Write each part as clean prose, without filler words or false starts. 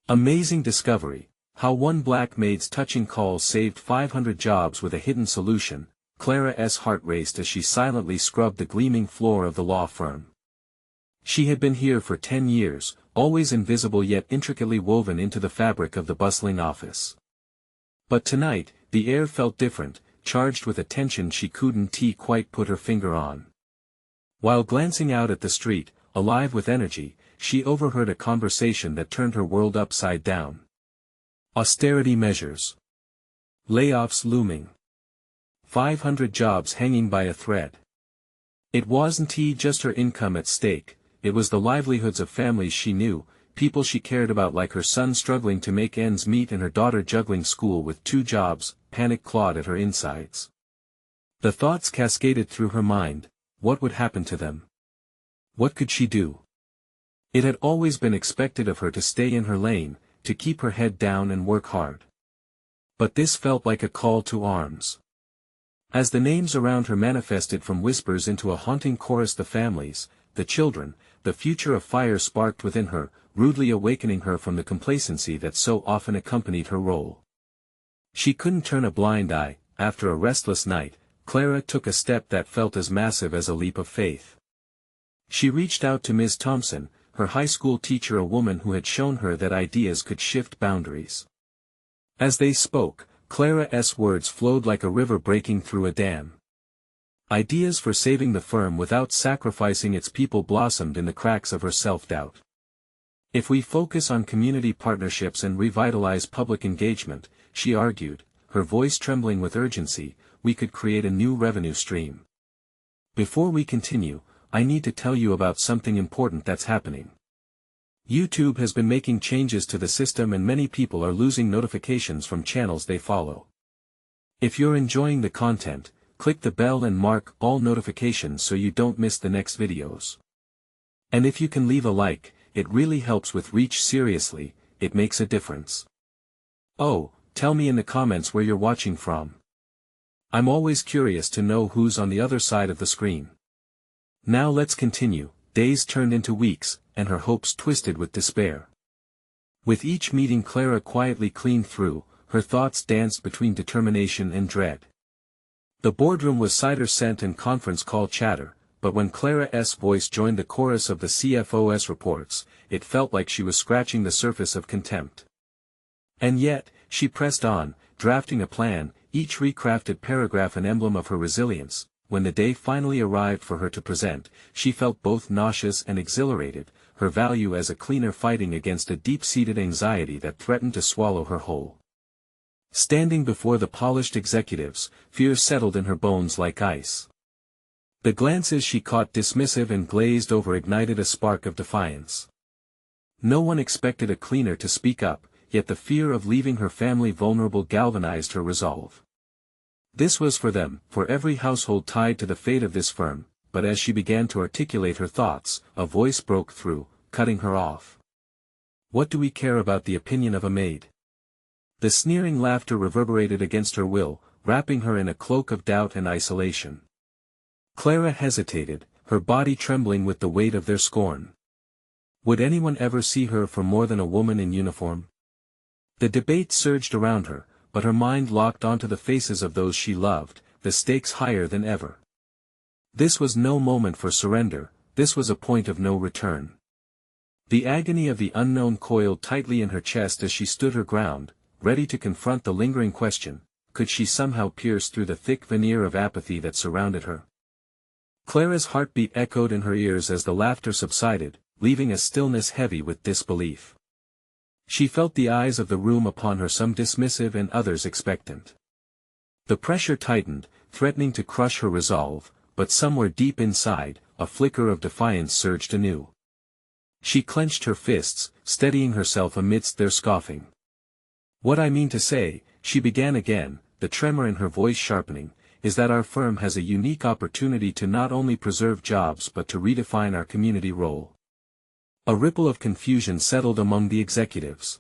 Amazing discovery. How one black maid's touching call saved 500 jobs with a hidden solution. Clara's heart raced as she silently scrubbed the gleaming floor of the law firm. She had been here for 10 years, always invisible yet intricately woven into the fabric of the bustling office. But tonight, the air felt different, charged with a tension she couldn't quite put her finger on. While glancing out at the street, alive with energy, she overheard a conversation that turned her world upside down. Austerity measures. Layoffs looming. 500 jobs hanging by a thread. It wasn't just her income at stake, it was the livelihoods of families she knew, people she cared about, like her son struggling to make ends meet and her daughter juggling school with 2 jobs. Panic clawed at her insides. The thoughts cascaded through her mind: what would happen to them? What could she do? It had always been expected of her to stay in her lane, to keep her head down and work hard. But this felt like a call to arms. As the names around her manifested from whispers into a haunting chorus, the families, the children, the future of fire sparked within her, rudely awakening her from the complacency that so often accompanied her role. She couldn't turn a blind eye. After a restless night, Clara took a step that felt as massive as a leap of faith. She reached out to Ms. Thompson, her high school teacher, a woman who had shown her that ideas could shift boundaries. As they spoke, Clara's words flowed like a river breaking through a dam. Ideas for saving the firm without sacrificing its people blossomed in the cracks of her self-doubt. If we focus on community partnerships and revitalize public engagement, she argued, her voice trembling with urgency, we could create a new revenue stream. Before we continue, I need to tell you about something important that's happening. YouTube has been making changes to the system and many people are losing notifications from channels they follow. If you're enjoying the content, click the bell and mark all notifications so you don't miss the next videos. And if you can leave a like, it really helps with reach. Seriously, it makes a difference. Oh, tell me in the comments where you're watching from. I'm always curious to know who's on the other side of the screen. Now let's continue. Days turned into weeks, and her hopes twisted with despair. With each meeting Clara quietly cleaned through, her thoughts danced between determination and dread. The boardroom was cider scent and conference call chatter, but when Clara's voice joined the chorus of the CFO's reports, it felt like she was scratching the surface of contempt. And yet, she pressed on, drafting a plan, each recrafted paragraph an emblem of her resilience. When the day finally arrived for her to present, she felt both nauseous and exhilarated, her value as a cleaner fighting against a deep-seated anxiety that threatened to swallow her whole. Standing before the polished executives, fear settled in her bones like ice. The glances she caught, dismissive and glazed over, ignited a spark of defiance. No one expected a cleaner to speak up, yet the fear of leaving her family vulnerable galvanized her resolve. This was for them, for every household tied to the fate of this firm, but as she began to articulate her thoughts, a voice broke through, cutting her off. What do we care about the opinion of a maid? The sneering laughter reverberated against her will, wrapping her in a cloak of doubt and isolation. Clara hesitated, her body trembling with the weight of their scorn. Would anyone ever see her for more than a woman in uniform? The debate surged around her, but her mind locked onto the faces of those she loved, the stakes higher than ever. This was no moment for surrender, this was a point of no return. The agony of the unknown coiled tightly in her chest as she stood her ground, ready to confront the lingering question: could she somehow pierce through the thick veneer of apathy that surrounded her? Clara's heartbeat echoed in her ears as the laughter subsided, leaving a stillness heavy with disbelief. She felt the eyes of the room upon her, some dismissive and others expectant. The pressure tightened, threatening to crush her resolve, but somewhere deep inside, a flicker of defiance surged anew. She clenched her fists, steadying herself amidst their scoffing. What I mean to say, she began again, the tremor in her voice sharpening, is that our firm has a unique opportunity to not only preserve jobs but to redefine our community role. A ripple of confusion settled among the executives.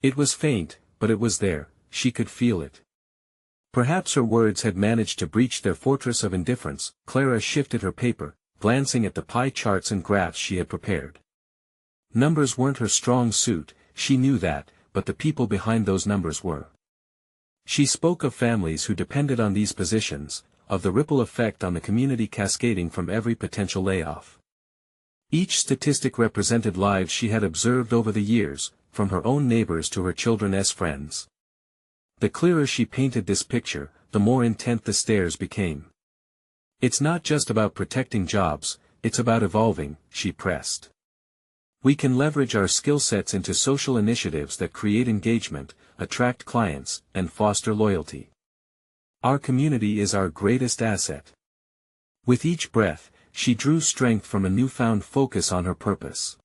It was faint, but it was there, she could feel it. Perhaps her words had managed to breach their fortress of indifference. Clara shifted her paper, glancing at the pie charts and graphs she had prepared. Numbers weren't her strong suit, she knew that, but the people behind those numbers were. She spoke of families who depended on these positions, of the ripple effect on the community cascading from every potential layoff. Each statistic represented lives she had observed over the years, from her own neighbors to her children's friends. The clearer she painted this picture, the more intent the stares became. It's not just about protecting jobs, it's about evolving, she pressed. We can leverage our skill sets into social initiatives that create engagement, attract clients, and foster loyalty. Our community is our greatest asset. With each breath, she drew strength from a newfound focus on her purpose.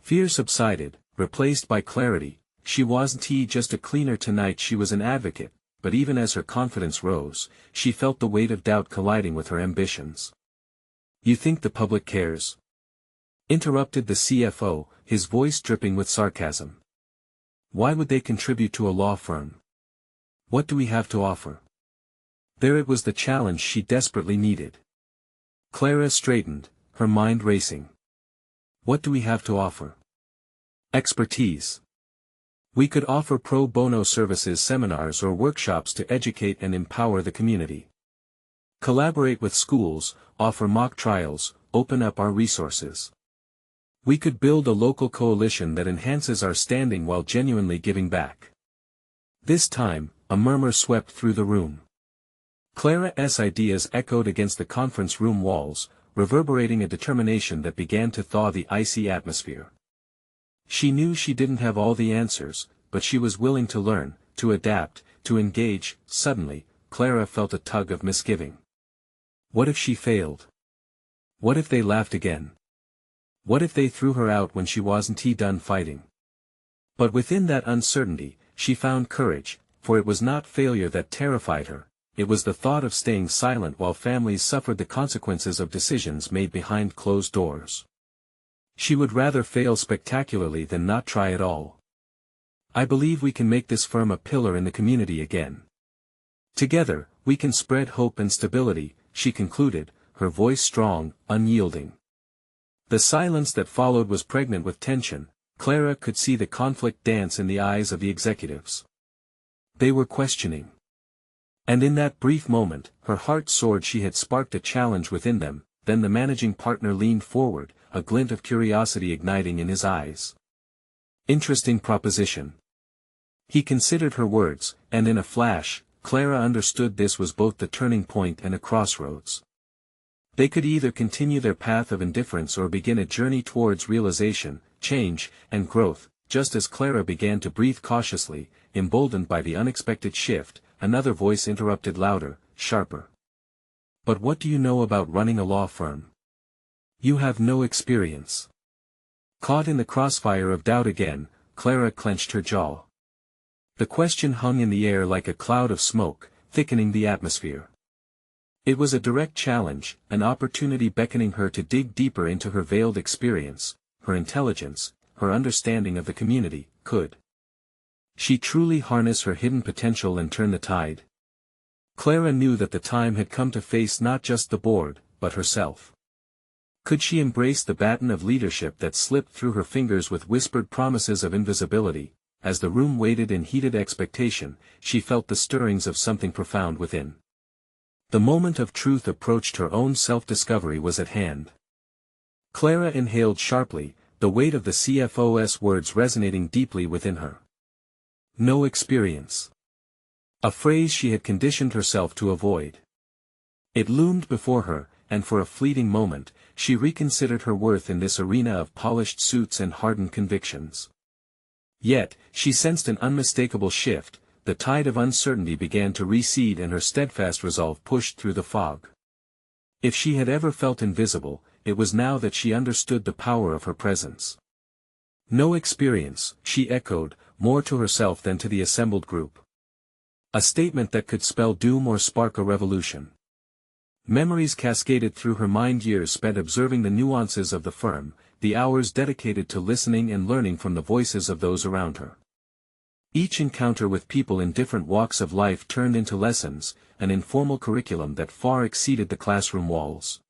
Fear subsided, replaced by clarity. She wasn't just a cleaner tonight, she was an advocate, but even as her confidence rose, she felt the weight of doubt colliding with her ambitions. You think the public cares? Interrupted the CFO, his voice dripping with sarcasm. Why would they contribute to a law firm? What do we have to offer? There it was, the challenge she desperately needed. Clara straightened, her mind racing. What do we have to offer? Expertise. We could offer pro bono services, seminars or workshops to educate and empower the community. Collaborate with schools, offer mock trials, open up our resources. We could build a local coalition that enhances our standing while genuinely giving back. This time, a murmur swept through the room. Clara's ideas echoed against the conference room walls, reverberating a determination that began to thaw the icy atmosphere. She knew she didn't have all the answers, but she was willing to learn, to adapt, to engage. Suddenly, Clara felt a tug of misgiving. What if she failed? What if they laughed again? What if they threw her out when she wasn't done fighting? But within that uncertainty, she found courage, for it was not failure that terrified her, it was the thought of staying silent while families suffered the consequences of decisions made behind closed doors. She would rather fail spectacularly than not try at all. I believe we can make this firm a pillar in the community again. Together, we can spread hope and stability, she concluded, her voice strong, unyielding. The silence that followed was pregnant with tension. Clara could see the conflict dance in the eyes of the executives. They were questioning. And in that brief moment, her heart soared. She had sparked a challenge within them. Then the managing partner leaned forward, a glint of curiosity igniting in his eyes. Interesting proposition. He considered her words, and in a flash, Clara understood this was both the turning point and a crossroads. They could either continue their path of indifference or begin a journey towards realization, change, and growth. Just as Clara began to breathe cautiously, emboldened by the unexpected shift, another voice interrupted, louder, sharper. But what do you know about running a law firm? You have no experience. Caught in the crossfire of doubt again, Clara clenched her jaw. The question hung in the air like a cloud of smoke, thickening the atmosphere. It was a direct challenge, an opportunity beckoning her to dig deeper into her veiled experience, her intelligence, her understanding of the community. Could she truly harness her hidden potential and turn the tide? Clara knew that the time had come to face not just the board, but herself. Could she embrace the baton of leadership that slipped through her fingers with whispered promises of invisibility? As the room waited in heated expectation, she felt the stirrings of something profound within. The moment of truth approached. Her own self-discovery was at hand. Clara inhaled sharply, the weight of the CFO's words resonating deeply within her. No experience. A phrase she had conditioned herself to avoid. It loomed before her, and for a fleeting moment, she reconsidered her worth in this arena of polished suits and hardened convictions. Yet, she sensed an unmistakable shift. The tide of uncertainty began to recede and her steadfast resolve pushed through the fog. If she had ever felt invisible, it was now that she understood the power of her presence. No experience, she echoed, more to herself than to the assembled group. A statement that could spell doom or spark a revolution. Memories cascaded through her mind, years spent observing the nuances of the firm, the hours dedicated to listening and learning from the voices of those around her. Each encounter with people in different walks of life turned into lessons, an informal curriculum that far exceeded the classroom walls.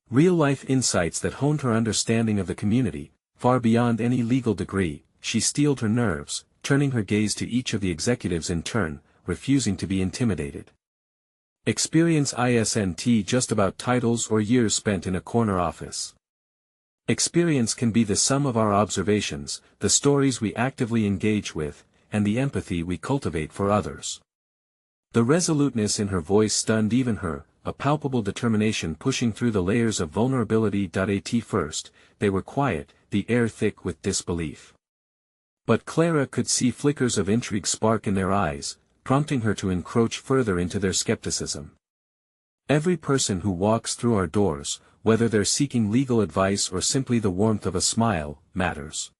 Real-life insights that honed her understanding of the community, far beyond any legal degree. she steeled her nerves, turning her gaze to each of the executives in turn, refusing to be intimidated. Experience isn't just about titles or years spent in a corner office. Experience can be the sum of our observations, the stories we actively engage with, and the empathy we cultivate for others. The resoluteness in her voice stunned even her, a palpable determination pushing through the layers of vulnerability. At first, they were quiet, the air thick with disbelief. But Clara could see flickers of intrigue spark in their eyes, prompting her to encroach further into their skepticism. Every person who walks through our doors, whether they're seeking legal advice or simply the warmth of a smile, matters.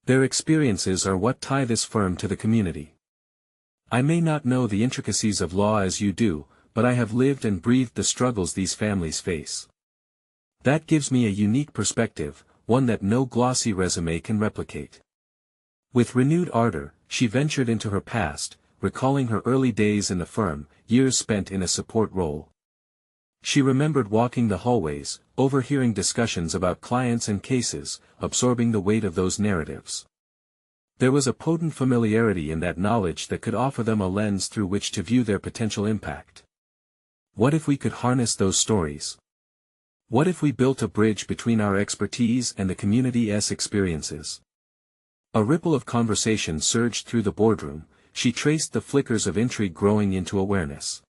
Their experiences are what tie this firm to the community. I may not know the intricacies of law as you do, but I have lived and breathed the struggles these families face. That gives me a unique perspective, one that no glossy resume can replicate. With renewed ardor, she ventured into her past, recalling her early days in the firm, years spent in a support role. She remembered walking the hallways, overhearing discussions about clients and cases, absorbing the weight of those narratives. There was a potent familiarity in that knowledge that could offer them a lens through which to view their potential impact. What if we could harness those stories? What if we built a bridge between our expertise and the community's experiences? A ripple of conversation surged through the boardroom. She traced the flickers of intrigue growing into awareness.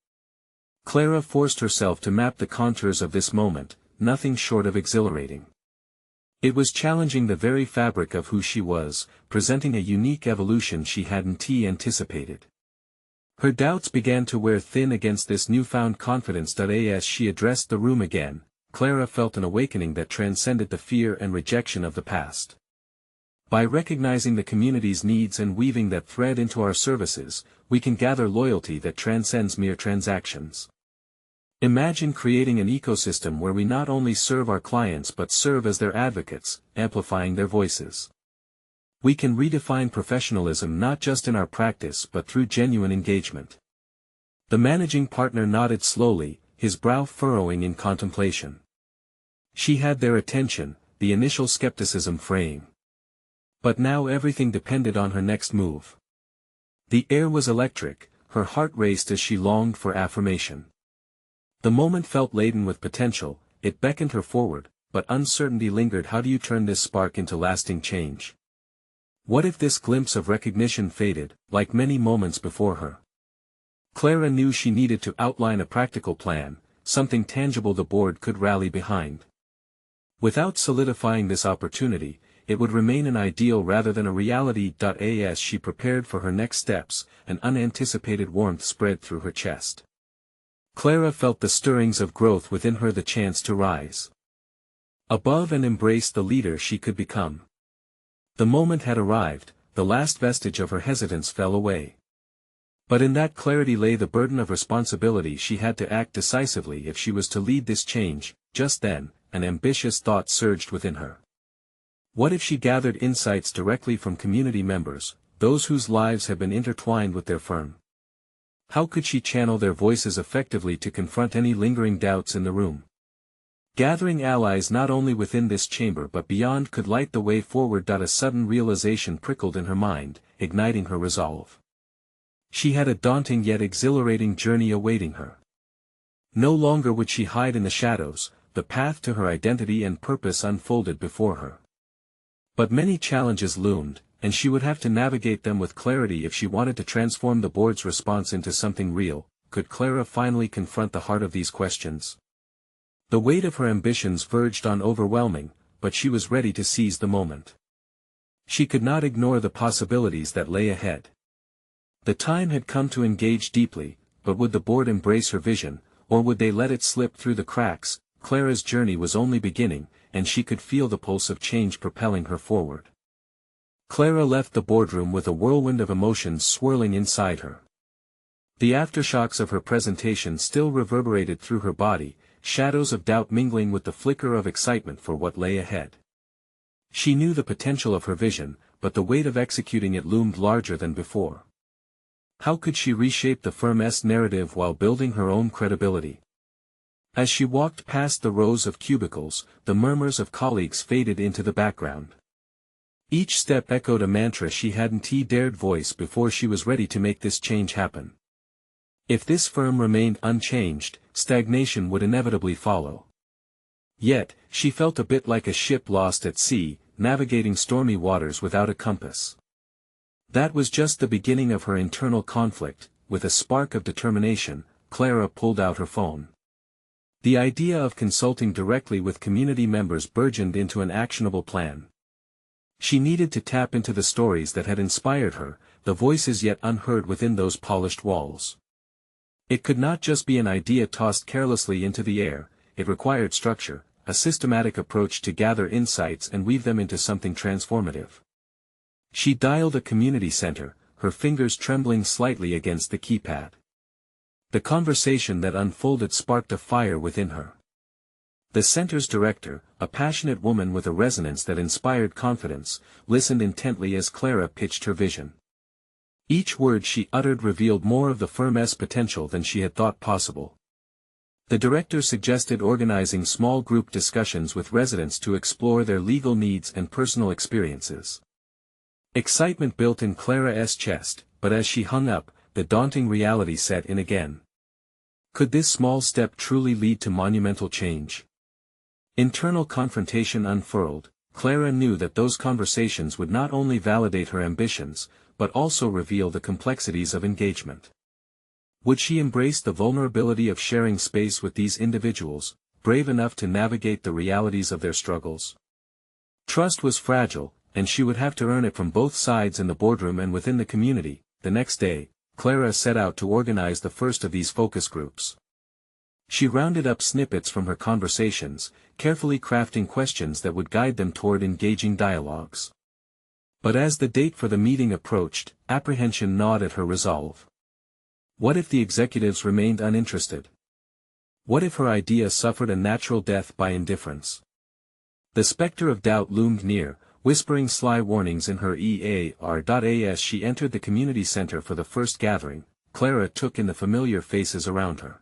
Clara forced herself to map the contours of this moment, nothing short of exhilarating. It was challenging the very fabric of who she was, presenting a unique evolution she hadn't anticipated. Her doubts began to wear thin against this newfound confidence. As she addressed the room again, Clara felt an awakening that transcended the fear and rejection of the past. By recognizing the community's needs and weaving that thread into our services, we can gather loyalty that transcends mere transactions. Imagine creating an ecosystem where we not only serve our clients but serve as their advocates, amplifying their voices. We can redefine professionalism not just in our practice but through genuine engagement. The managing partner nodded slowly, his brow furrowing in contemplation. She had their attention, the initial skepticism fraying. But now everything depended on her next move. The air was electric, her heart raced as she longed for affirmation. The moment felt laden with potential, it beckoned her forward, but uncertainty lingered. How do you turn this spark into lasting change? What if this glimpse of recognition faded, like many moments before her? Clara knew she needed to outline a practical plan, something tangible the board could rally behind. Without solidifying this opportunity, it would remain an ideal rather than a reality. As she prepared for her next steps, an unanticipated warmth spread through her chest. Clara felt the stirrings of growth within her, the chance to rise above and embrace the leader she could become. The moment had arrived, the last vestige of her hesitance fell away. But in that clarity lay the burden of responsibility. She had to act decisively if she was to lead this change. Just then, an ambitious thought surged within her. What if she gathered insights directly from community members, those whose lives have been intertwined with their firm? How could she channel their voices effectively to confront any lingering doubts in the room? Gathering allies not only within this chamber but beyond could light the way forward. A sudden realization prickled in her mind, igniting her resolve. She had a daunting yet exhilarating journey awaiting her. No longer would she hide in the shadows, the path to her identity and purpose unfolded before her. But many challenges loomed, and she would have to navigate them with clarity if she wanted to transform the board's response into something real. Could Clara finally confront the heart of these questions? The weight of her ambitions verged on overwhelming, but she was ready to seize the moment. She could not ignore the possibilities that lay ahead. The time had come to engage deeply, but would the board embrace her vision, or would they let it slip through the cracks? Clara's journey was only beginning, and she could feel the pulse of change propelling her forward. Clara left the boardroom with a whirlwind of emotions swirling inside her. The aftershocks of her presentation still reverberated through her body, shadows of doubt mingling with the flicker of excitement for what lay ahead. She knew the potential of her vision, but the weight of executing it loomed larger than before. How could she reshape the firm's narrative while building her own credibility? As she walked past the rows of cubicles, the murmurs of colleagues faded into the background. Each step echoed a mantra she hadn't dared voice before she was ready to make this change happen. If this firm remained unchanged, stagnation would inevitably follow. Yet, she felt a bit like a ship lost at sea, navigating stormy waters without a compass. That was just the beginning of her internal conflict. With a spark of determination, Clara pulled out her phone. The idea of consulting directly with community members burgeoned into an actionable plan. She needed to tap into the stories that had inspired her, the voices yet unheard within those polished walls. It could not just be an idea tossed carelessly into the air, it required structure, a systematic approach to gather insights and weave them into something transformative. She dialed a community center, her fingers trembling slightly against the keypad. The conversation that unfolded sparked a fire within her. The center's director, a passionate woman with a resonance that inspired confidence, listened intently as Clara pitched her vision. Each word she uttered revealed more of the firm's potential than she had thought possible. The director suggested organizing small group discussions with residents to explore their legal needs and personal experiences. Excitement built in Clara's chest, but as she hung up, the daunting reality set in again. Could this small step truly lead to monumental change? Internal confrontation unfurled. Clara knew that those conversations would not only validate her ambitions, but also reveal the complexities of engagement. Would she embrace the vulnerability of sharing space with these individuals, brave enough to navigate the realities of their struggles? Trust was fragile, and she would have to earn it from both sides in the boardroom and within the community. The next day, Clara set out to organize the first of these focus groups. She rounded up snippets from her conversations, carefully crafting questions that would guide them toward engaging dialogues. But as the date for the meeting approached, apprehension gnawed at her resolve. What if the executives remained uninterested? What if her idea suffered a natural death by indifference? The specter of doubt loomed near, whispering sly warnings in her ear. As she entered the community center for the first gathering, Clara took in the familiar faces around her.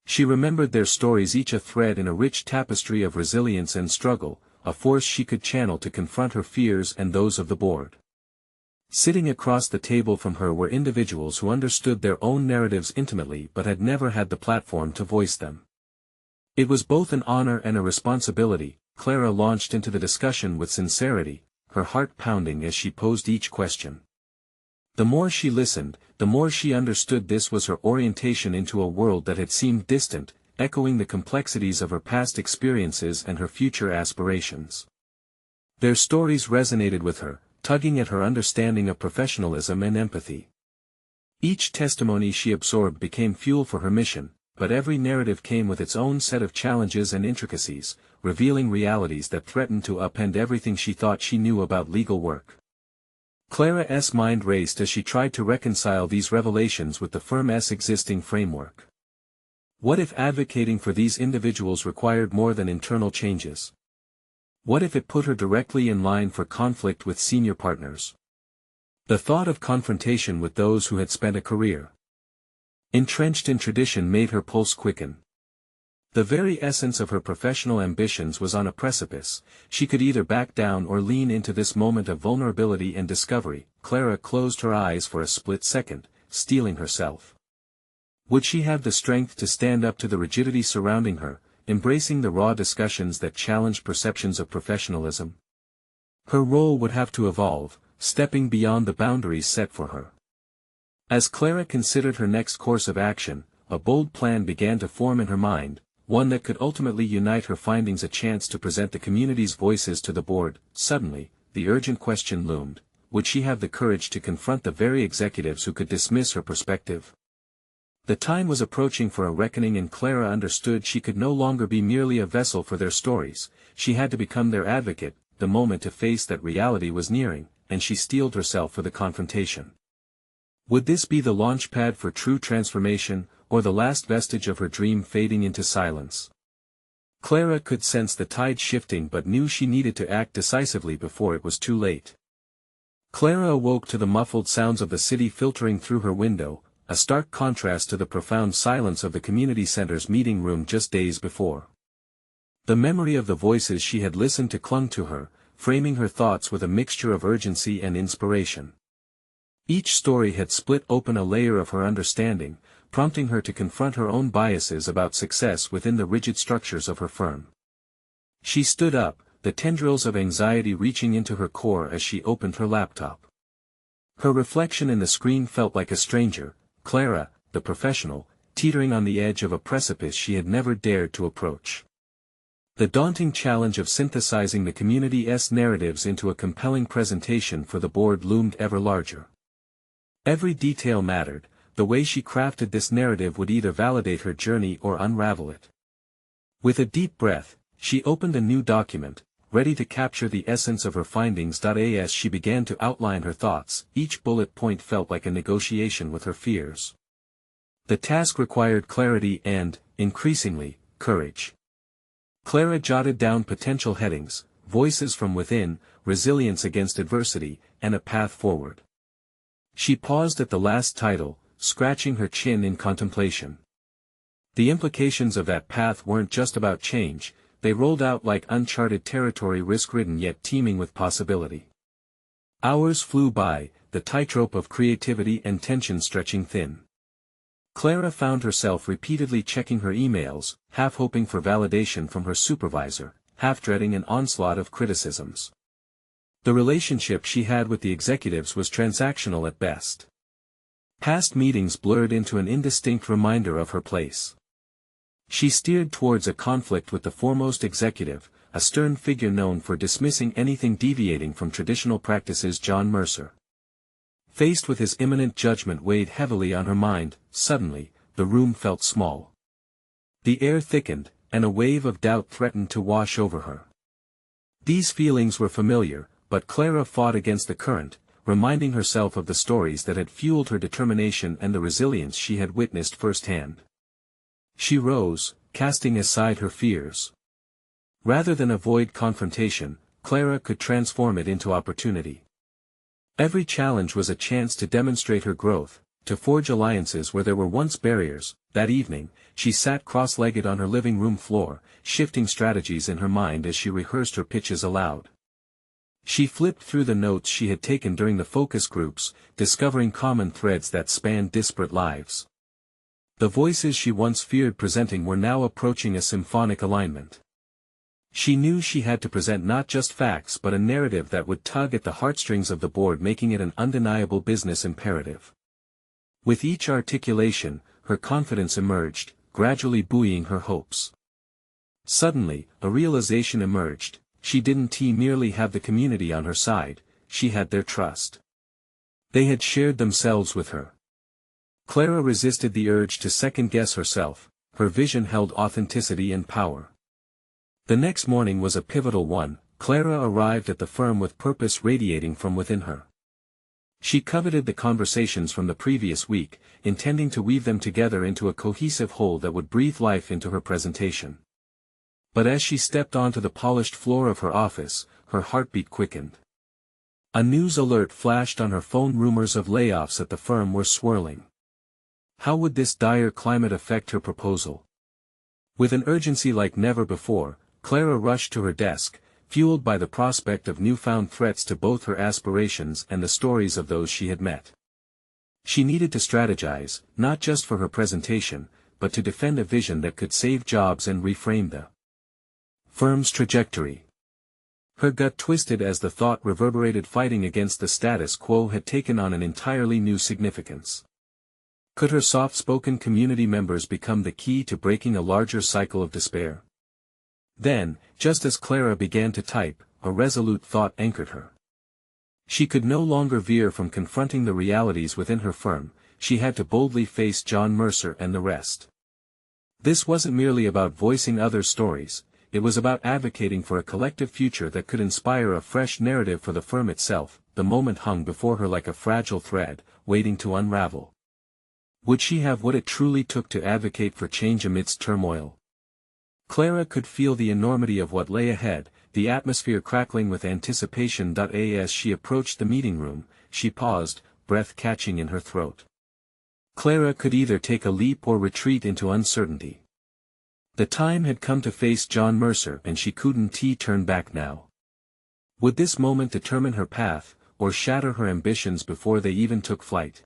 She remembered their stories, each a thread in a rich tapestry of resilience and struggle, a force she could channel to confront her fears and those of the board. Sitting across the table from her were individuals who understood their own narratives intimately but had never had the platform to voice them. It was both an honor and a responsibility. Clara launched into the discussion with sincerity, her heart pounding as she posed each question. The more she listened, the more she understood this was her orientation into a world that had seemed distant, echoing the complexities of her past experiences and her future aspirations. Their stories resonated with her, tugging at her understanding of professionalism and empathy. Each testimony she absorbed became fuel for her mission, but every narrative came with its own set of challenges and intricacies, revealing realities that threatened to upend everything she thought she knew about legal work. Clara's mind raced as she tried to reconcile these revelations with the firm's existing framework. What if advocating for these individuals required more than internal changes? What if it put her directly in line for conflict with senior partners? The thought of confrontation with those who had spent a career entrenched in tradition made her pulse quicken. The very essence of her professional ambitions was on a precipice. She could either back down or lean into this moment of vulnerability and discovery. Clara closed her eyes for a split second, steeling herself. Would she have the strength to stand up to the rigidity surrounding her, embracing the raw discussions that challenged perceptions of professionalism? Her role would have to evolve, stepping beyond the boundaries set for her. As Clara considered her next course of action, a bold plan began to form in her mind, one that could ultimately unite her findings, a chance to present the community's voices to the board. Suddenly, the urgent question loomed: would she have the courage to confront the very executives who could dismiss her perspective? The time was approaching for a reckoning, and Clara understood she could no longer be merely a vessel for their stories. She had to become their advocate. The moment to face that reality was nearing, and she steeled herself for the confrontation. Would this be the launchpad for true transformation, or the last vestige of her dream fading into silence? Clara could sense the tide shifting, but knew she needed to act decisively before it was too late. Clara awoke to the muffled sounds of the city filtering through her window, a stark contrast to the profound silence of the community center's meeting room just days before. The memory of the voices she had listened to clung to her, framing her thoughts with a mixture of urgency and inspiration. Each story had split open a layer of her understanding, prompting her to confront her own biases about success within the rigid structures of her firm. She stood up, the tendrils of anxiety reaching into her core as she opened her laptop. Her reflection in the screen felt like a stranger, Clara, the professional, teetering on the edge of a precipice she had never dared to approach. The daunting challenge of synthesizing the community's narratives into a compelling presentation for the board loomed ever larger. Every detail mattered. The way she crafted this narrative would either validate her journey or unravel it. With a deep breath, she opened a new document, ready to capture the essence of her findings. As she began to outline her thoughts, each bullet point felt like a negotiation with her fears. The task required clarity and, increasingly, courage. Clara jotted down potential headings: voices from within, resilience against adversity, and a path forward. She paused at the last title, scratching her chin in contemplation. The implications of that path weren't just about change, they rolled out like uncharted territory, risk-ridden yet teeming with possibility. Hours flew by, the tightrope of creativity and tension stretching thin. Clara found herself repeatedly checking her emails, half hoping for validation from her supervisor, half dreading an onslaught of criticisms. The relationship she had with the executives was transactional at best. Past meetings blurred into an indistinct reminder of her place. She steered towards a conflict with the foremost executive, a stern figure known for dismissing anything deviating from traditional practices, John Mercer. Faced with his imminent judgment weighed heavily on her mind. Suddenly, the room felt small. The air thickened, and a wave of doubt threatened to wash over her. These feelings were familiar, but Clara fought against the current, reminding herself of the stories that had fueled her determination and the resilience she had witnessed firsthand. She rose, casting aside her fears. Rather than avoid confrontation, Clara could transform it into opportunity. Every challenge was a chance to demonstrate her growth, to forge alliances where there were once barriers. That evening, she sat cross-legged on her living room floor, shifting strategies in her mind as she rehearsed her pitches aloud. She flipped through the notes she had taken during the focus groups, discovering common threads that spanned disparate lives. The voices she once feared presenting were now approaching a symphonic alignment. She knew she had to present not just facts but a narrative that would tug at the heartstrings of the board, making it an undeniable business imperative. With each articulation, her confidence emerged, gradually buoying her hopes. Suddenly, a realization emerged: she didn't merely have the community on her side, she had their trust. They had shared themselves with her. Clara resisted the urge to second-guess herself. Her vision held authenticity and power. The next morning was a pivotal one. Clara arrived at the firm with purpose radiating from within her. She coveted the conversations from the previous week, intending to weave them together into a cohesive whole that would breathe life into her presentation. But as she stepped onto the polished floor of her office, her heartbeat quickened. A news alert flashed on her phone. Rumors of layoffs at the firm were swirling. How would this dire climate affect her proposal? With an urgency like never before, Clara rushed to her desk, fueled by the prospect of newfound threats to both her aspirations and the stories of those she had met. She needed to strategize, not just for her presentation, but to defend a vision that could save jobs and reframe the firm's trajectory. Her gut twisted as the thought reverberated. Fighting against the status quo had taken on an entirely new significance. Could her soft-spoken community members become the key to breaking a larger cycle of despair? Then, just as Clara began to type, a resolute thought anchored her. She could no longer veer from confronting the realities within her firm. She had to boldly face John Mercer and the rest. This wasn't merely about voicing others' stories. It was about advocating for a collective future that could inspire a fresh narrative for the firm itself. The moment hung before her like a fragile thread, waiting to unravel. Would she have what it truly took to advocate for change amidst turmoil? Clara could feel the enormity of what lay ahead, the atmosphere crackling with anticipation. As she approached the meeting room, she paused, breath catching in her throat. Clara could either take a leap or retreat into uncertainty. The time had come to face John Mercer, and she couldn't turn back now. Would this moment determine her path, or shatter her ambitions before they even took flight?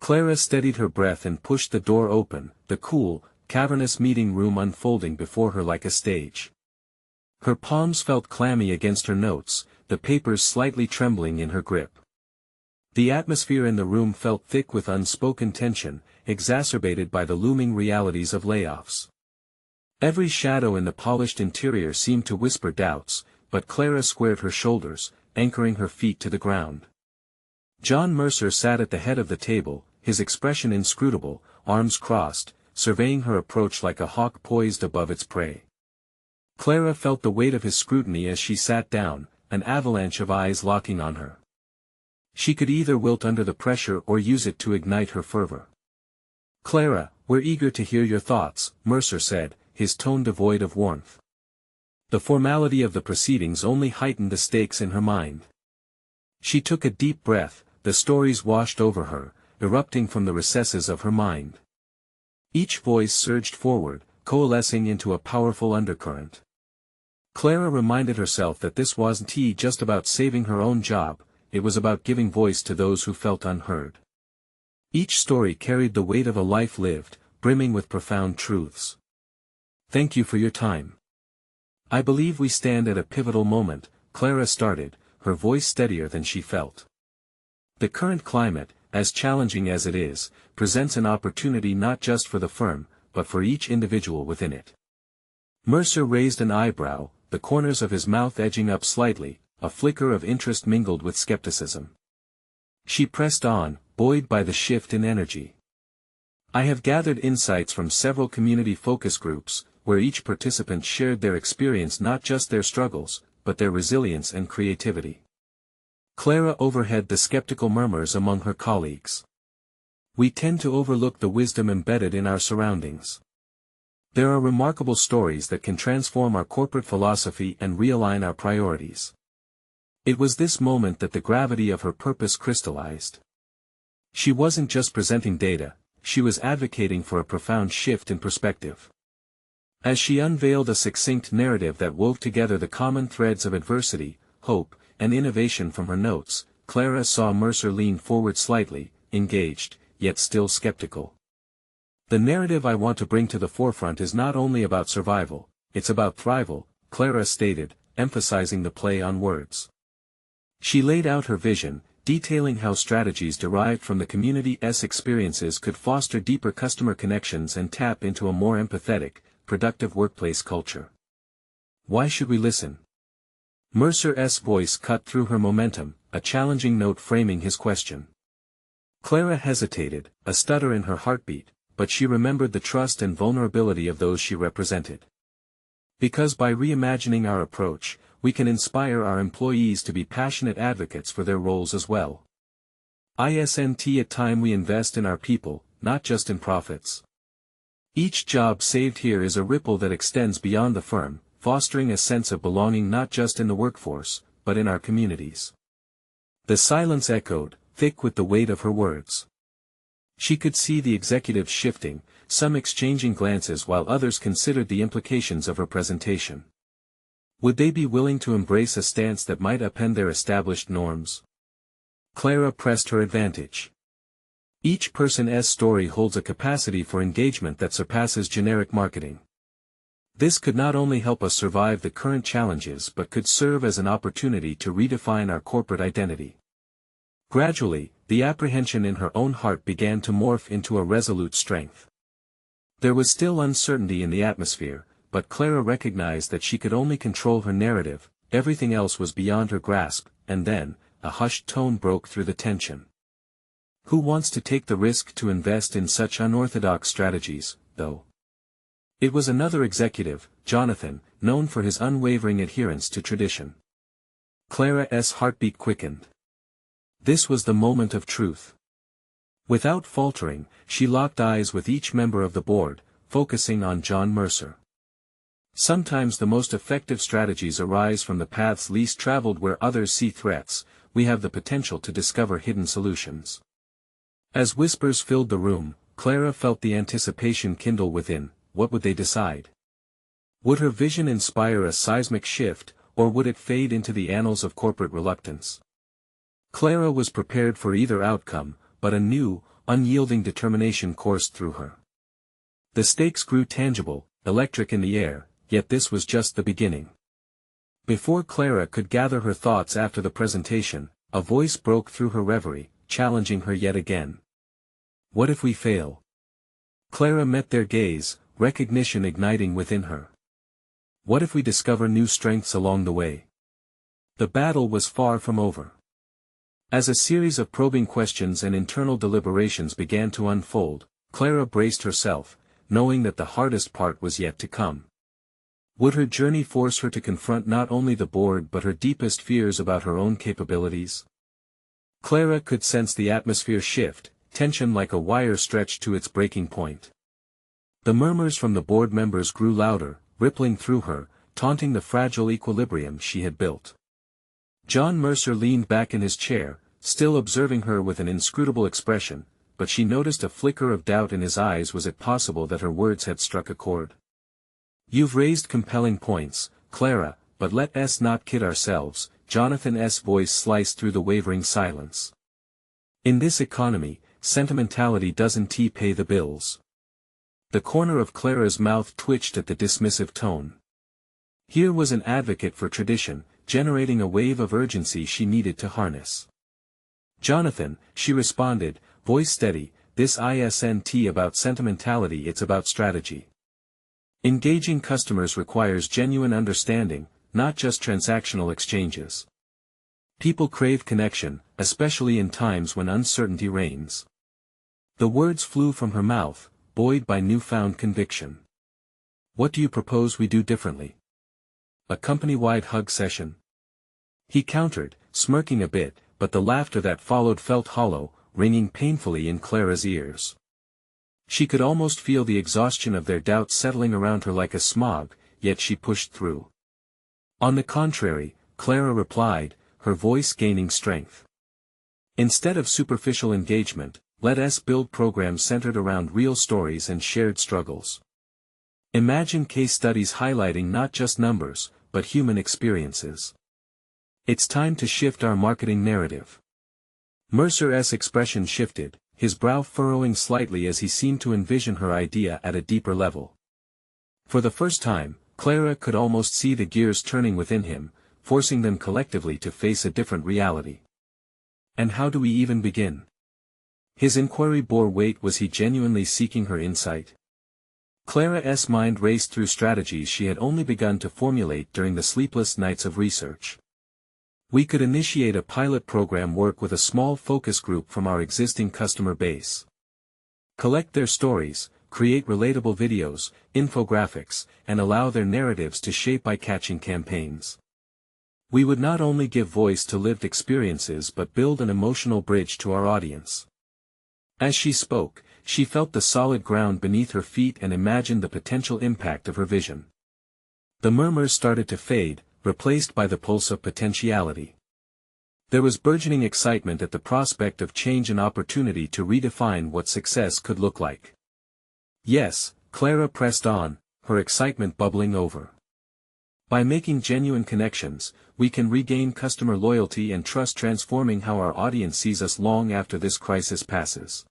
Clara steadied her breath and pushed the door open, the cool, cavernous meeting room unfolding before her like a stage. Her palms felt clammy against her notes, the papers slightly trembling in her grip. The atmosphere in the room felt thick with unspoken tension, exacerbated by the looming realities of layoffs. Every shadow in the polished interior seemed to whisper doubts, but Clara squared her shoulders, anchoring her feet to the ground. John Mercer sat at the head of the table, his expression inscrutable, arms crossed, surveying her approach like a hawk poised above its prey. Clara felt the weight of his scrutiny as she sat down, an avalanche of eyes locking on her. She could either wilt under the pressure or use it to ignite her fervor. "Clara, we're eager to hear your thoughts," Mercer said, his tone devoid of warmth. The formality of the proceedings only heightened the stakes in her mind. She took a deep breath, the stories washed over her, erupting from the recesses of her mind. Each voice surged forward, coalescing into a powerful undercurrent. Clara reminded herself that this wasn't just about saving her own job, it was about giving voice to those who felt unheard. Each story carried the weight of a life lived, brimming with profound truths. "Thank you for your time. I believe we stand at a pivotal moment," Clara started, her voice steadier than she felt. "The current climate, as challenging as it is, presents an opportunity not just for the firm, but for each individual within it." Mercer raised an eyebrow, the corners of his mouth edging up slightly, a flicker of interest mingled with skepticism. She pressed on, buoyed by the shift in energy. "I have gathered insights from several community focus groups, where each participant shared their experience, not just their struggles, but their resilience and creativity." Clara overheard the skeptical murmurs among her colleagues. "We tend to overlook the wisdom embedded in our surroundings. There are remarkable stories that can transform our corporate philosophy and realign our priorities." It was this moment that the gravity of her purpose crystallized. She wasn't just presenting data, she was advocating for a profound shift in perspective. As she unveiled a succinct narrative that wove together the common threads of adversity, hope, and innovation from her notes, Clara saw Mercer lean forward slightly, engaged, yet still skeptical. "The narrative I want to bring to the forefront is not only about survival, it's about thrival," Clara stated, emphasizing the play on words. She laid out her vision, detailing how strategies derived from the community's experiences could foster deeper customer connections and tap into a more empathetic, productive workplace culture. "Why should we listen?" Mercer's voice cut through her momentum, a challenging note framing his question. Clara hesitated, a stutter in her heartbeat, but she remembered the trust and vulnerability of those she represented. "Because by reimagining our approach, we can inspire our employees to be passionate advocates for their roles as well. At time we invest in our people, not just in profits. Each job saved here is a ripple that extends beyond the firm, fostering a sense of belonging not just in the workforce, but in our communities." The silence echoed, thick with the weight of her words. She could see the executives shifting, some exchanging glances while others considered the implications of her presentation. Would they be willing to embrace a stance that might upend their established norms? Clara pressed her advantage. Each person's story holds a capacity for engagement that surpasses generic marketing. This could not only help us survive the current challenges but could serve as an opportunity to redefine our corporate identity. Gradually, the apprehension in her own heart began to morph into a resolute strength. There was still uncertainty in the atmosphere, but Clara recognized that she could only control her narrative, everything else was beyond her grasp, and then, a hushed tone broke through the tension. "Who wants to take the risk to invest in such unorthodox strategies, though?" It was another executive, Jonathan, known for his unwavering adherence to tradition. Clara's heartbeat quickened. This was the moment of truth. Without faltering, she locked eyes with each member of the board, focusing on John Mercer. "Sometimes the most effective strategies arise from the paths least traveled. Where others see threats, we have the potential to discover hidden solutions." As whispers filled the room, Clara felt the anticipation kindle within. What would they decide? Would her vision inspire a seismic shift, or would it fade into the annals of corporate reluctance? Clara was prepared for either outcome, but a new, unyielding determination coursed through her. The stakes grew tangible, electric in the air, yet this was just the beginning. Before Clara could gather her thoughts after the presentation, a voice broke through her reverie, challenging her yet again. What if we fail? Clara met their gaze, recognition igniting within her. What if we discover new strengths along the way? The battle was far from over. As a series of probing questions and internal deliberations began to unfold, Clara braced herself, knowing that the hardest part was yet to come. Would her journey force her to confront not only the board but her deepest fears about her own capabilities? Clara could sense the atmosphere shift, tension like a wire stretched to its breaking point. The murmurs from the board members grew louder, rippling through her, taunting the fragile equilibrium she had built. John Mercer leaned back in his chair, still observing her with an inscrutable expression, but she noticed a flicker of doubt in his eyes. Was it possible that her words had struck a chord? You've raised compelling points, Clara, but let us not kid ourselves, Jonathan's voice sliced through the wavering silence. In this economy, sentimentality doesn't pay the bills. The corner of Clara's mouth twitched at the dismissive tone. Here was an advocate for tradition, generating a wave of urgency she needed to harness. Jonathan, she responded, voice steady, this isn't about sentimentality, it's about strategy. Engaging customers requires genuine understanding, not just transactional exchanges. People crave connection, especially in times when uncertainty reigns. The words flew from her mouth, buoyed by newfound conviction. What do you propose we do differently? A company-wide hug session? He countered, smirking a bit, but the laughter that followed felt hollow, ringing painfully in Clara's ears. She could almost feel the exhaustion of their doubts settling around her like a smog, yet she pushed through. On the contrary, Clara replied, her voice gaining strength. Instead of superficial engagement, let us build programs centered around real stories and shared struggles. Imagine case studies highlighting not just numbers, but human experiences. It's time to shift our marketing narrative. Mercer's expression shifted, his brow furrowing slightly as he seemed to envision her idea at a deeper level. For the first time, Clara could almost see the gears turning within him, forcing them collectively to face a different reality. And how do we even begin? His inquiry bore weight. Was he genuinely seeking her insight? Clara's mind raced through strategies she had only begun to formulate during the sleepless nights of research. We could initiate a pilot program, work with a small focus group from our existing customer base. Collect their stories, create relatable videos, infographics, and allow their narratives to shape eye-catching campaigns. We would not only give voice to lived experiences but build an emotional bridge to our audience. As she spoke, she felt the solid ground beneath her feet and imagined the potential impact of her vision. The murmurs started to fade, replaced by the pulse of potentiality. There was burgeoning excitement at the prospect of change and opportunity to redefine what success could look like. Yes, Clara pressed on, her excitement bubbling over. By making genuine connections, we can regain customer loyalty and trust, transforming how our audience sees us long after this crisis passes.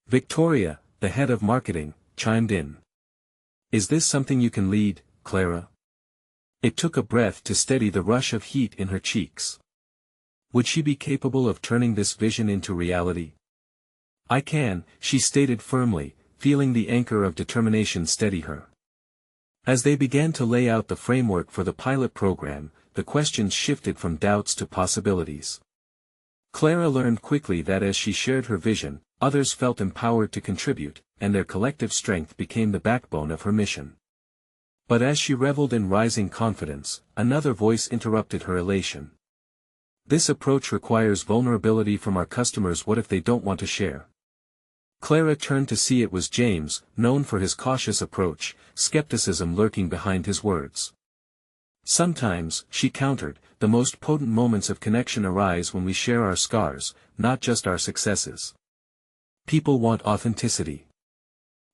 Victoria, the head of marketing, chimed in. Is this something you can lead, Clara? It took a breath to steady the rush of heat in her cheeks. Would she be capable of turning this vision into reality? I can, she stated firmly, feeling the anchor of determination steady her. As they began to lay out the framework for the pilot program, the questions shifted from doubts to possibilities. Clara learned quickly that as she shared her vision, others felt empowered to contribute, and their collective strength became the backbone of her mission. But as she reveled in rising confidence, another voice interrupted her elation. This approach requires vulnerability from our customers. What if they don't want to share? Clara turned to see it was James, known for his cautious approach, skepticism lurking behind his words. Sometimes, she countered, the most potent moments of connection arise when we share our scars, not just our successes. People want authenticity.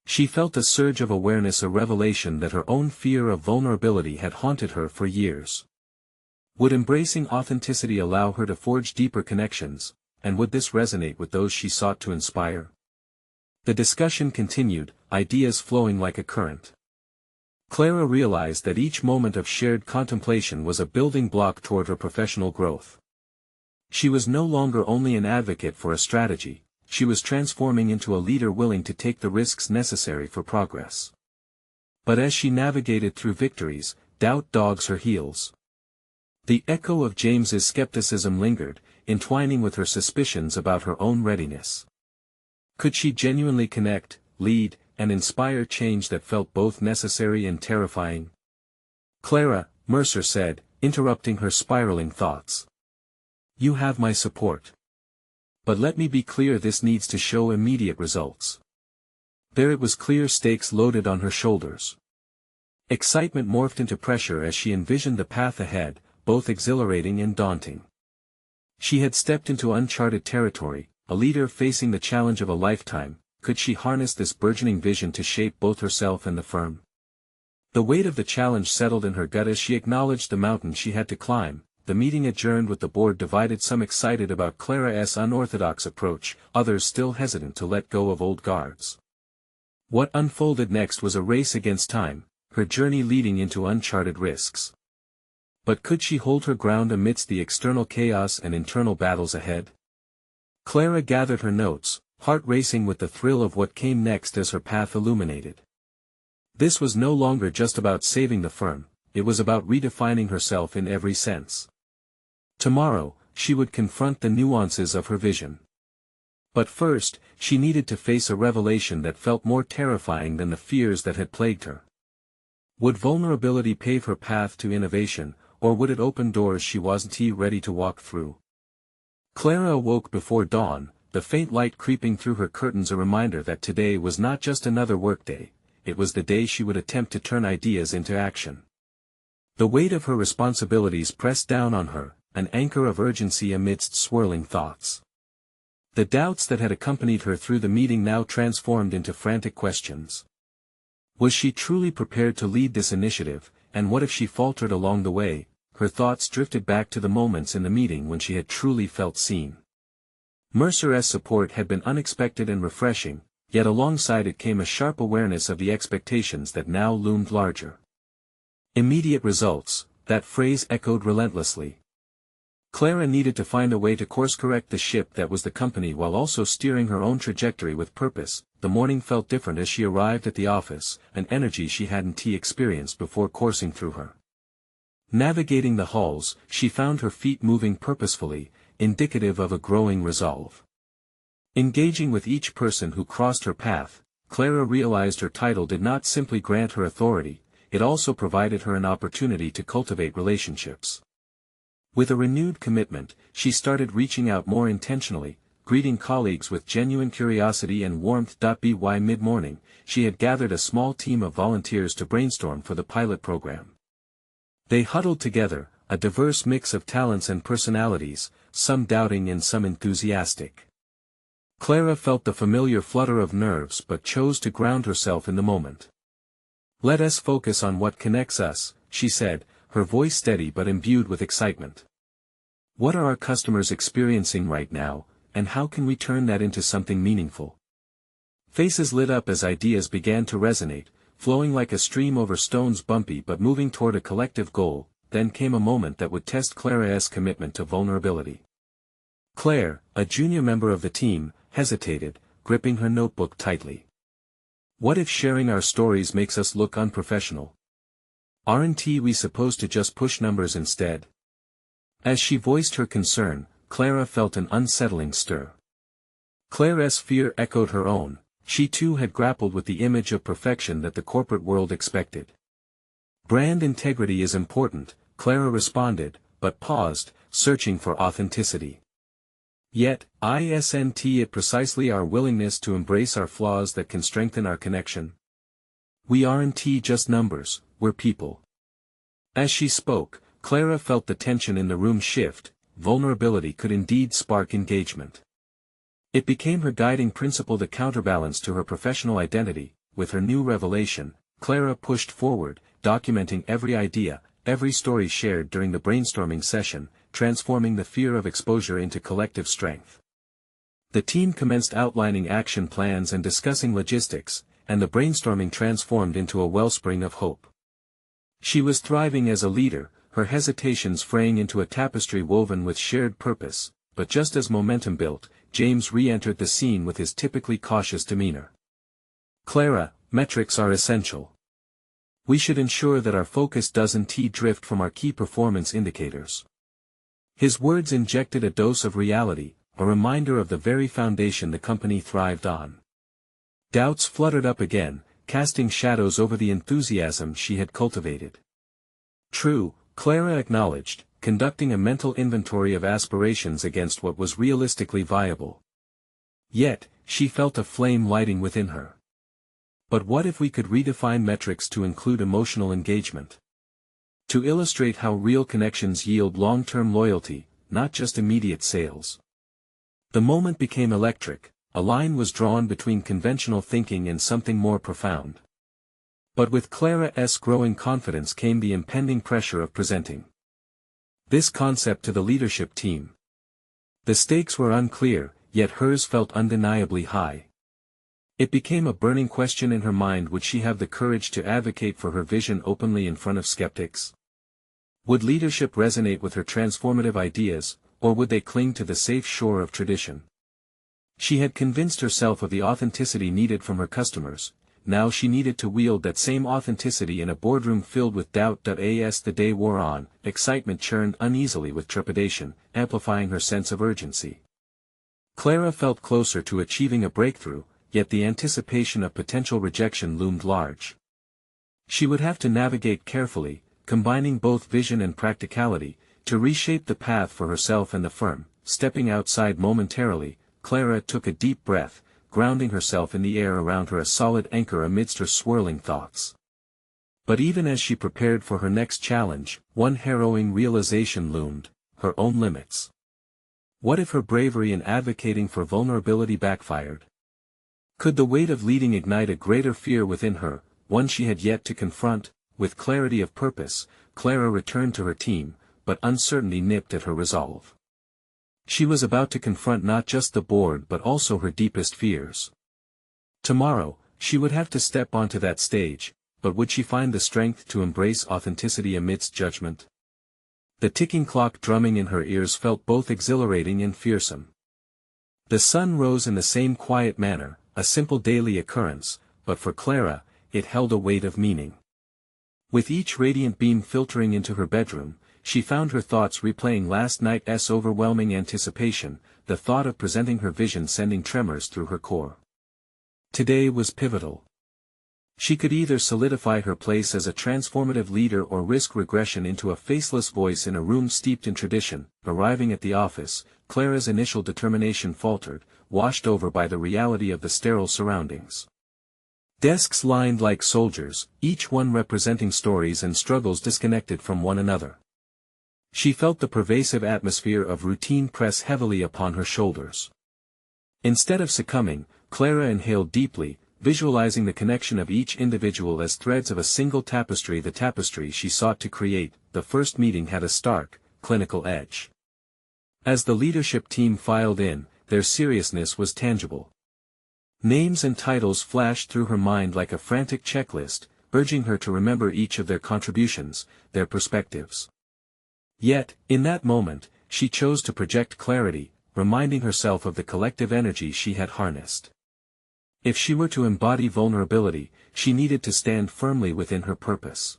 She felt a surge of awareness, a revelation that her own fear of vulnerability had haunted her for years. Would embracing authenticity allow her to forge deeper connections, and would this resonate with those she sought to inspire? The discussion continued, ideas flowing like a current. Clara realized that each moment of shared contemplation was a building block toward her professional growth. She was no longer only an advocate for a strategy, she was transforming into a leader willing to take the risks necessary for progress. But as she navigated through victories, doubt dogs her heels. The echo of James's skepticism lingered, entwining with her suspicions about her own readiness. Could she genuinely connect, lead, and inspire change that felt both necessary and terrifying? Clara, Mercer said, interrupting her spiraling thoughts. You have my support. But let me be clear, this needs to show immediate results. There it was, clear stakes loaded on her shoulders. Excitement morphed into pressure as she envisioned the path ahead, both exhilarating and daunting. She had stepped into uncharted territory, a leader facing the challenge of a lifetime. Could she harness this burgeoning vision to shape both herself and the firm? The weight of the challenge settled in her gut as she acknowledged the mountain she had to climb. The meeting adjourned with the board divided, some excited about Clara's unorthodox approach, others still hesitant to let go of old guards. What unfolded next was a race against time, her journey leading into uncharted risks. But could she hold her ground amidst the external chaos and internal battles ahead? Clara gathered her notes, heart racing with the thrill of what came next as her path illuminated. This was no longer just about saving the firm, it was about redefining herself in every sense. Tomorrow, she would confront the nuances of her vision. But first, she needed to face a revelation that felt more terrifying than the fears that had plagued her. Would vulnerability pave her path to innovation, or would it open doors she wasn't ready to walk through? Clara awoke before dawn, the faint light creeping through her curtains a reminder that today was not just another workday, it was the day she would attempt to turn ideas into action. The weight of her responsibilities pressed down on her, an anchor of urgency amidst swirling thoughts. The doubts that had accompanied her through the meeting now transformed into frantic questions. Was she truly prepared to lead this initiative, and what if she faltered along the way? Her thoughts drifted back to the moments in the meeting when she had truly felt seen. Mercer's support had been unexpected and refreshing, yet alongside it came a sharp awareness of the expectations that now loomed larger. Immediate results, that phrase echoed relentlessly. Clara needed to find a way to course-correct the ship that was the company while also steering her own trajectory with purpose. The morning felt different as she arrived at the office, an energy she hadn't experienced before coursing through her. Navigating the halls, she found her feet moving purposefully, indicative of a growing resolve. Engaging with each person who crossed her path, Clara realized her title did not simply grant her authority, it also provided her an opportunity to cultivate relationships. With a renewed commitment, she started reaching out more intentionally, greeting colleagues with genuine curiosity and warmth. By mid-morning, she had gathered a small team of volunteers to brainstorm for the pilot program. They huddled together, a diverse mix of talents and personalities, some doubting and some enthusiastic. Clara felt the familiar flutter of nerves but chose to ground herself in the moment. "Let us focus on what connects us," she said, her voice steady but imbued with excitement. "What are our customers experiencing right now, and how can we turn that into something meaningful?" Faces lit up as ideas began to resonate, flowing like a stream over stones, bumpy but moving toward a collective goal. Then came a moment that would test Clara's commitment to vulnerability. Claire, a junior member of the team, hesitated, gripping her notebook tightly. "What if sharing our stories makes us look unprofessional? Aren't we supposed to just push numbers instead?" As she voiced her concern, Clara felt an unsettling stir. Clara's fear echoed her own. She too had grappled with the image of perfection that the corporate world expected. "Brand integrity is important," Clara responded, but paused, searching for authenticity. "Yet, isn't it precisely our willingness to embrace our flaws that can strengthen our connection? We aren't just numbers, we're people." As she spoke, Clara felt the tension in the room shift. Vulnerability could indeed spark engagement. It became her guiding principle, the counterbalance to her professional identity. With her new revelation, Clara pushed forward, documenting every idea, every story shared during the brainstorming session, transforming the fear of exposure into collective strength. The team commenced outlining action plans and discussing logistics, and the brainstorming transformed into a wellspring of hope. She was thriving as a leader, her hesitations fraying into a tapestry woven with shared purpose, but just as momentum built, James re-entered the scene with his typically cautious demeanor. "Clara, metrics are essential. We should ensure that our focus doesn't drift from our key performance indicators." His words injected a dose of reality, a reminder of the very foundation the company thrived on. Doubts fluttered up again, casting shadows over the enthusiasm she had cultivated. "True," Clara acknowledged, conducting a mental inventory of aspirations against what was realistically viable. Yet, she felt a flame lighting within her. But what if we could redefine metrics to include emotional engagement? To illustrate how real connections yield long-term loyalty, not just immediate sales. The moment became electric, a line was drawn between conventional thinking and something more profound. But with Clara's growing confidence came the impending pressure of presenting this concept to the leadership team. The stakes were unclear, yet hers felt undeniably high. It became a burning question in her mind: would she have the courage to advocate for her vision openly in front of skeptics? Would leadership resonate with her transformative ideas, or would they cling to the safe shore of tradition? She had convinced herself of the authenticity needed from her customers. Now she needed to wield that same authenticity in a boardroom filled with doubt. As the day wore on, excitement churned uneasily with trepidation, amplifying her sense of urgency. Clara felt closer to achieving a breakthrough, yet the anticipation of potential rejection loomed large. She would have to navigate carefully, combining both vision and practicality, to reshape the path for herself and the firm. Stepping outside momentarily, Clara took a deep breath, grounding herself in the air around her, a solid anchor amidst her swirling thoughts. But even as she prepared for her next challenge, one harrowing realization loomed: her own limits. What if her bravery in advocating for vulnerability backfired? Could the weight of leading ignite a greater fear within her, one she had yet to confront? With clarity of purpose, Clara returned to her team, but uncertainty nipped at her resolve. She was about to confront not just the board but also her deepest fears. Tomorrow, she would have to step onto that stage, but would she find the strength to embrace authenticity amidst judgment? The ticking clock drumming in her ears felt both exhilarating and fearsome. The sun rose in the same quiet manner, a simple daily occurrence, but for Clara, it held a weight of meaning. With each radiant beam filtering into her bedroom, she found her thoughts replaying last night's overwhelming anticipation, the thought of presenting her vision sending tremors through her core. Today was pivotal. She could either solidify her place as a transformative leader or risk regression into a faceless voice in a room steeped in tradition. Arriving at the office, Clara's initial determination faltered, washed over by the reality of the sterile surroundings. Desks lined like soldiers, each one representing stories and struggles disconnected from one another. She felt the pervasive atmosphere of routine press heavily upon her shoulders. Instead of succumbing, Clara inhaled deeply, visualizing the connection of each individual as threads of a single tapestry. The tapestry she sought to create. The first meeting had a stark, clinical edge. As the leadership team filed in, their seriousness was tangible. Names and titles flashed through her mind like a frantic checklist, urging her to remember each of their contributions, their perspectives. Yet, in that moment, she chose to project clarity, reminding herself of the collective energy she had harnessed. If she were to embody vulnerability, she needed to stand firmly within her purpose.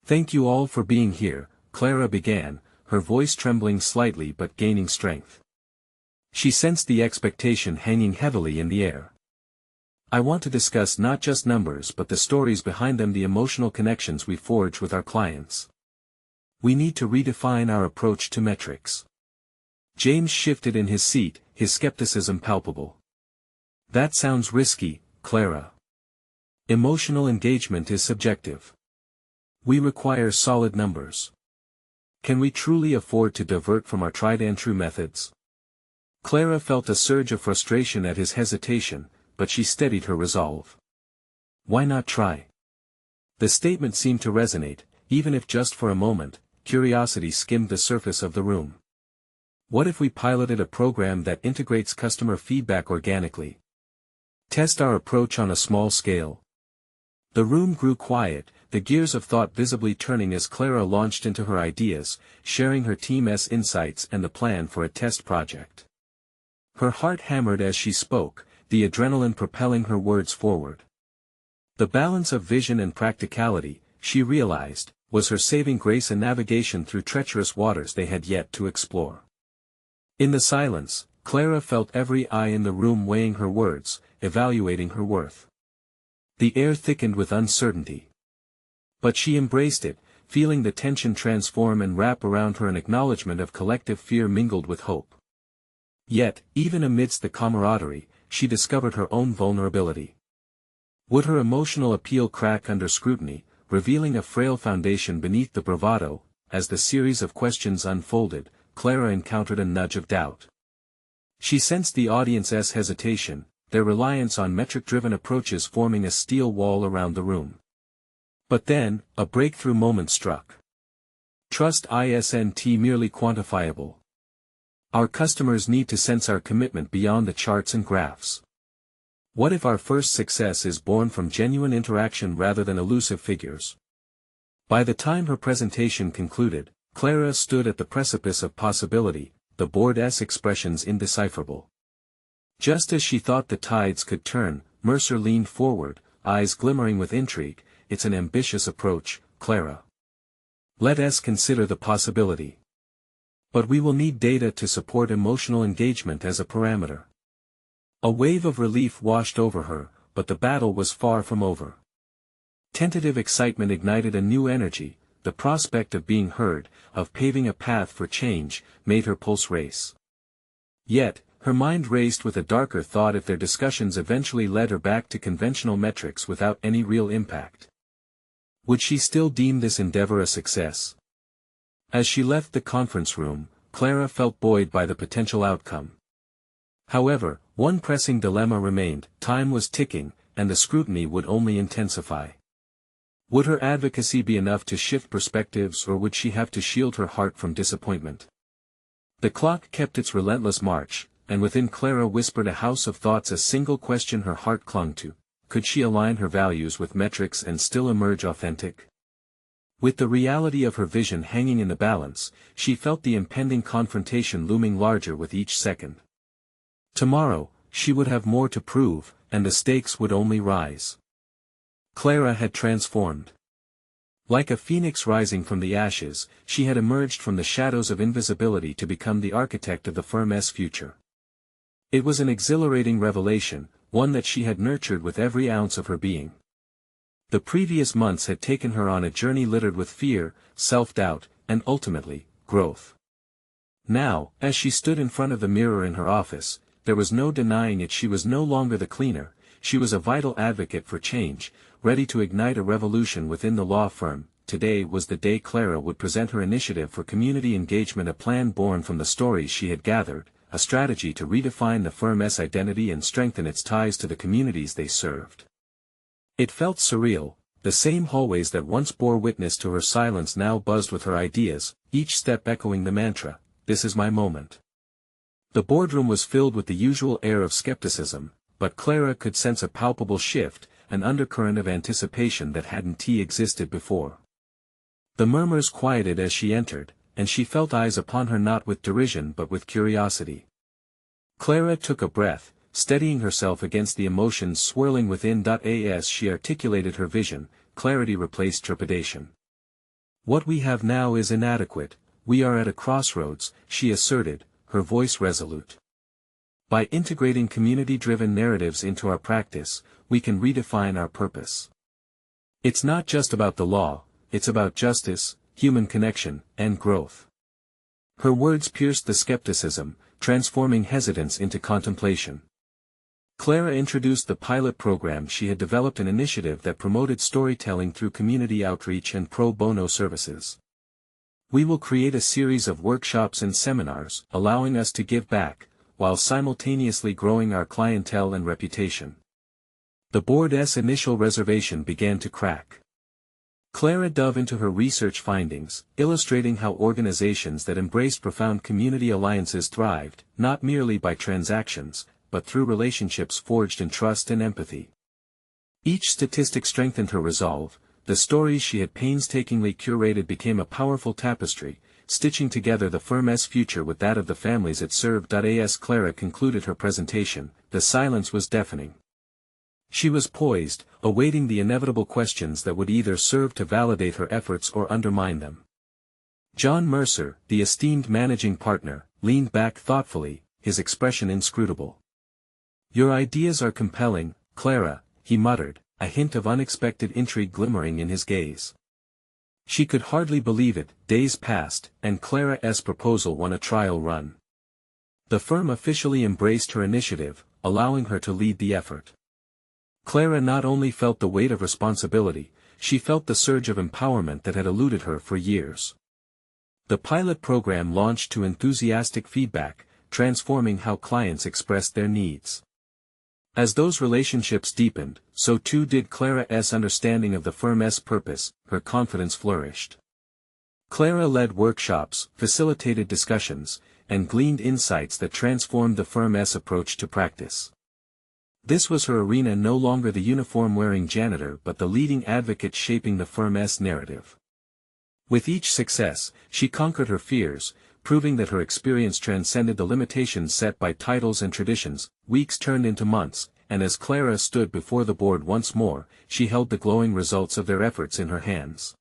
"Thank you all for being here," Clara began, her voice trembling slightly but gaining strength. She sensed the expectation hanging heavily in the air. "I want to discuss not just numbers but the stories behind them, the emotional connections we forge with our clients. We need to redefine our approach to metrics." James shifted in his seat, his skepticism palpable. "That sounds risky, Clara. Emotional engagement is subjective. We require solid numbers. Can we truly afford to divert from our tried-and-true methods?" Clara felt a surge of frustration at his hesitation, but she steadied her resolve. "Why not try?" The statement seemed to resonate, even if just for a moment, curiosity skimmed the surface of the room. What if we piloted a program that integrates customer feedback organically? Test our approach on a small scale. The room grew quiet, the gears of thought visibly turning as Clara launched into her ideas, sharing her team's insights and the plan for a test project. Her heart hammered as she spoke, the adrenaline propelling her words forward. The balance of vision and practicality, she realized, was her saving grace and navigation through treacherous waters they had yet to explore. In the silence, Clara felt every eye in the room weighing her words, evaluating her worth. The air thickened with uncertainty. But she embraced it, feeling the tension transform and wrap around her, an acknowledgement of collective fear mingled with hope. Yet, even amidst the camaraderie, she discovered her own vulnerability. Would her emotional appeal crack under scrutiny, revealing a frail foundation beneath the bravado? As the series of questions unfolded, Clara encountered a nudge of doubt. She sensed the audience's hesitation, their reliance on metric-driven approaches forming a steel wall around the room. But then, a breakthrough moment struck. Trust isn't merely quantifiable. Our customers need to sense our commitment beyond the charts and graphs. What if our first success is born from genuine interaction rather than elusive figures? By the time her presentation concluded, Clara stood at the precipice of possibility, the board's expressions indecipherable. Just as she thought the tides could turn, Mercer leaned forward, eyes glimmering with intrigue. It's an ambitious approach, Clara. Let us consider the possibility. But we will need data to support emotional engagement as a parameter. A wave of relief washed over her, but the battle was far from over. Tentative excitement ignited a new energy. The prospect of being heard, of paving a path for change, made her pulse race. Yet, her mind raced with a darker thought: if their discussions eventually led her back to conventional metrics without any real impact, would she still deem this endeavor a success? As she left the conference room, Clara felt buoyed by the potential outcome. However, one pressing dilemma remained: time was ticking, and the scrutiny would only intensify. Would her advocacy be enough to shift perspectives, or would she have to shield her heart from disappointment? The clock kept its relentless march, and within Clara whispered a house of thoughts, a single question her heart clung to: could she align her values with metrics and still emerge authentic? With the reality of her vision hanging in the balance, she felt the impending confrontation looming larger with each second. Tomorrow, she would have more to prove, and the stakes would only rise. Clara had transformed. Like a phoenix rising from the ashes, she had emerged from the shadows of invisibility to become the architect of the firm's future. It was an exhilarating revelation, one that she had nurtured with every ounce of her being. The previous months had taken her on a journey littered with fear, self-doubt, and ultimately, growth. Now, as she stood in front of the mirror in her office, there was no denying it: she was no longer the cleaner, she was a vital advocate for change, ready to ignite a revolution within the law firm. Today was the day Clara would present her initiative for community engagement, a plan born from the stories she had gathered, a strategy to redefine the firm's identity and strengthen its ties to the communities they served. It felt surreal. The same hallways that once bore witness to her silence now buzzed with her ideas, each step echoing the mantra: "This is my moment." The boardroom was filled with the usual air of skepticism, but Clara could sense a palpable shift, an undercurrent of anticipation that hadn't existed before. The murmurs quieted as she entered, and she felt eyes upon her, not with derision but with curiosity. Clara took a breath, steadying herself against the emotions swirling within. As she articulated her vision, clarity replaced trepidation. "What we have now is inadequate, we are at a crossroads," she asserted, her voice resolute. "By integrating community-driven narratives into our practice, we can redefine our purpose. It's not just about the law, it's about justice, human connection, and growth." Her words pierced the skepticism, transforming hesitance into contemplation. Clara introduced the pilot program she had developed, an initiative that promoted storytelling through community outreach and pro bono services. "We will create a series of workshops and seminars, allowing us to give back, while simultaneously growing our clientele and reputation." The board's initial reservation began to crack. Clara dove into her research findings, illustrating how organizations that embraced profound community alliances thrived, not merely by transactions, but through relationships forged in trust and empathy. Each statistic strengthened her resolve. The stories she had painstakingly curated became a powerful tapestry, stitching together the firm's future with that of the families it served. As Clara concluded her presentation, the silence was deafening. She was poised, awaiting the inevitable questions that would either serve to validate her efforts or undermine them. John Mercer, the esteemed managing partner, leaned back thoughtfully, his expression inscrutable. "Your ideas are compelling, Clara," he muttered, a hint of unexpected intrigue glimmering in his gaze. She could hardly believe it. Days passed, and Clara's proposal won a trial run. The firm officially embraced her initiative, allowing her to lead the effort. Clara not only felt the weight of responsibility, she felt the surge of empowerment that had eluded her for years. The pilot program launched to enthusiastic feedback, transforming how clients expressed their needs. As those relationships deepened, so too did Clara's understanding of the firm's purpose. Her confidence flourished. Clara led workshops, facilitated discussions, and gleaned insights that transformed the firm's approach to practice. This was her arena, no longer the uniform-wearing janitor but the leading advocate shaping the firm's narrative. With each success, she conquered her fears, proving that her experience transcended the limitations set by titles and traditions. Weeks turned into months, and as Clara stood before the board once more, she held the glowing results of their efforts in her hands.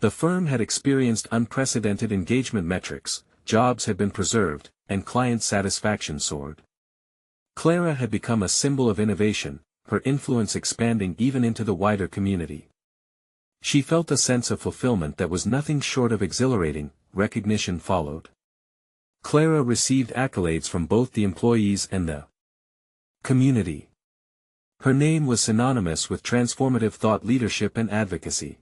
The firm had experienced unprecedented engagement metrics, jobs had been preserved, and client satisfaction soared. Clara had become a symbol of innovation, her influence expanding even into the wider community. She felt a sense of fulfillment that was nothing short of exhilarating. Recognition followed. Clara received accolades from both the employees and the community. Her name was synonymous with transformative thought leadership and advocacy.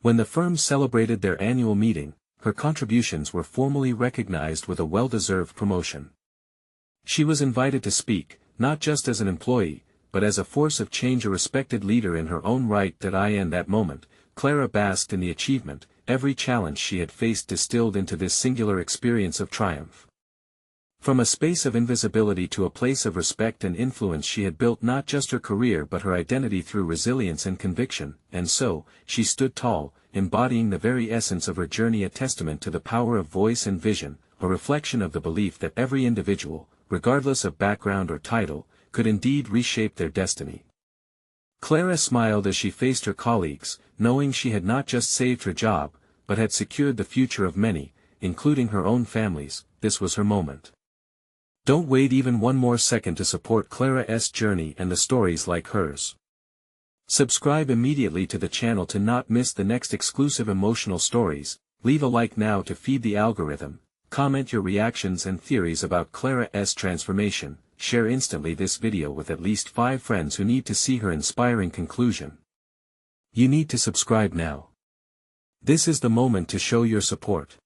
When the firm celebrated their annual meeting, her contributions were formally recognized with a well-deserved promotion. She was invited to speak, not just as an employee, but as a force of change, a respected leader in her own right. In that moment, Clara basked in the achievement. Every challenge she had faced distilled into this singular experience of triumph. From a space of invisibility to a place of respect and influence, she had built not just her career but her identity through resilience and conviction, and so, she stood tall, embodying the very essence of her journey, a testament to the power of voice and vision, a reflection of the belief that every individual, regardless of background or title, could indeed reshape their destiny. Clara smiled as she faced her colleagues, knowing she had not just saved her job, but had secured the future of many, including her own families. This was her moment. Don't wait even one more second to support Clara's journey and the stories like hers. Subscribe immediately to the channel to not miss the next exclusive emotional stories. Leave a like now to feed the algorithm. Comment your reactions and theories about Clara's transformation. Share instantly this video with at least 5 friends who need to see her inspiring conclusion. You need to subscribe now. This is the moment to show your support.